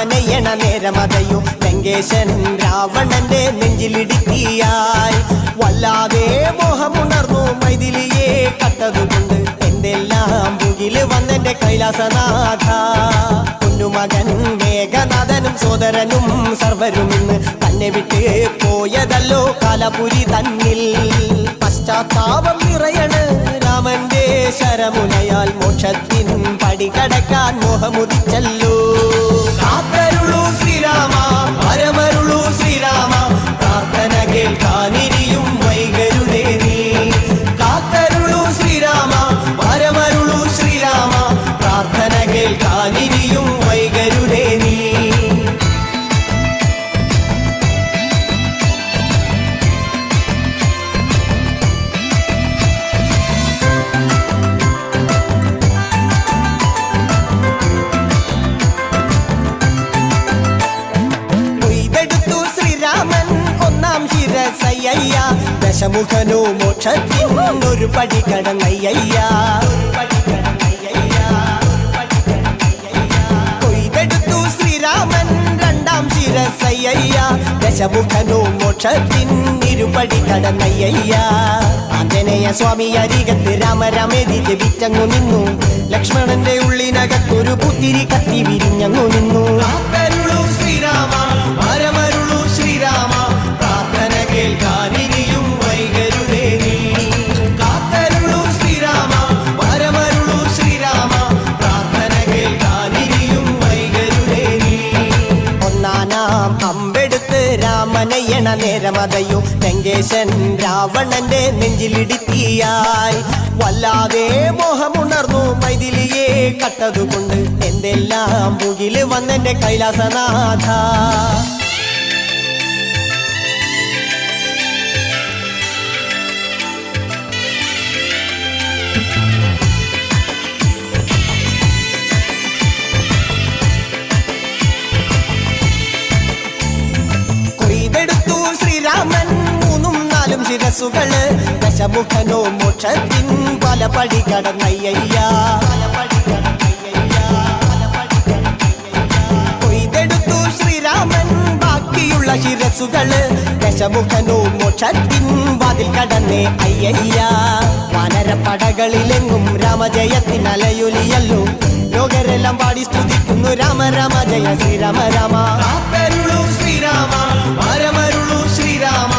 രാമനയ്യണ നേരമതയോ ലങ്കേശൻ രാവണന്റെ നെഞ്ചിലിടുക്കിയായി വല്ലാതെ മോഹമുണർന്നു മൈഥിലിയെ കട്ടതുകൊണ്ട് എന്തെല്ലാം മുകില് വന്നെന്റെ കൈലാസനാഥ പൊന്നുമകൻ മേഘനാഥനും സോദരനും സർവരും ഇന്ന് തന്നെ വിട്ട് പോയതല്ലോ കാലപുരി തന്നിൽ പശ്ചാത്താപം നിറയണ് രാമന്റെ ശരമുനയാൽ മോക്ഷത്തിൻ പടികടക്കാൻ മോഹമുദിച്ചല്ലോ കാത്തരുളൂ ശ്രീരാമ പരമരുളൂ ശ്രീരാമ പ്രാർത്ഥന കേൾക്കാനിരിയും വൈകരുതേ നീ കാത്തരുളൂ ശ്രീരാമ പരമരുളൂ ശ്രീരാമ പ്രാർത്ഥന കേൾക്കാനിരിയും വൈകരുതേ നീ ശിരസയ്യ ദശമുഖനോ മോക്ഷത്തിൻ ഒരു പടി കടന്നയ്യ കൊയ്തെടുത്തു ശ്രീരാമൻ രണ്ടാം ശിരസയ്യ ദശമുഖനോ മോക്ഷത്തിൻ ഇരുപടി കടന്നയ്യ ആഞ്ജനേയ സ്വാമി അരികത്ത് രാമരാമേതി ജപിച്ചങ്ങു നിന്നു ലക്ഷ്മണന്റെ ഉള്ളിനകത്തൊരു പുത്തിരി കത്തി വിരിഞ്ഞങ്ങു നിന്നു ശ്രീരാമ പരമരുളൂ ശ്രീരാമ പ്രാർത്ഥന കേൾക്കാനിരിയും വൈകരുതേ നീ കാത്തരുളൂ ശ്രീരാമ പരമരുളൂ ശ്രീരാമ പ്രാർത്ഥന കേൾക്കാനിരിയും വൈകരുതേ നീ ഒന്നാനാം അമ്പെടുത്ത് രാമനയ്യണ നേരമതയോ ലങ്കേശൻ രാവണന്റെ നെഞ്ചിലിടുക്കിയായി വല്ലാതെ മോഹമുണർന്നു മൈഥിലിയെ കട്ടതുകൊണ്ട് എന്തെല്ലാം മുകില് വന്നെന്റെ കൈലാസനാഥ കൊയ്തെടുത്തു ശ്രീരാമൻ മൂന്നും നാലും ശിരസുകള് ദശമുഖനോ മോക്ഷത്തിൻ പല പടി കടന്നയ്യ കൊയ്തെടുത്തു ശ്രീരാമൻ ബാക്കിയുള്ള ശിരസുകള് ദശമുഖനോ മോക്ഷത്തിൻ വാതിൽ കടന്നേ അയ്യ വാനരപ്പടകളിലെങ്ങും രാമജയത്തിൻ അലയൊലിയല്ലോ ലോകരെല്ലാം പാടി സ്തുതിക്കുന്നു രാമ രാമ ജയ ശ്രീരാമ രാമ ശ്രീരാമ പരമരുളൂ ശ്രീരാമ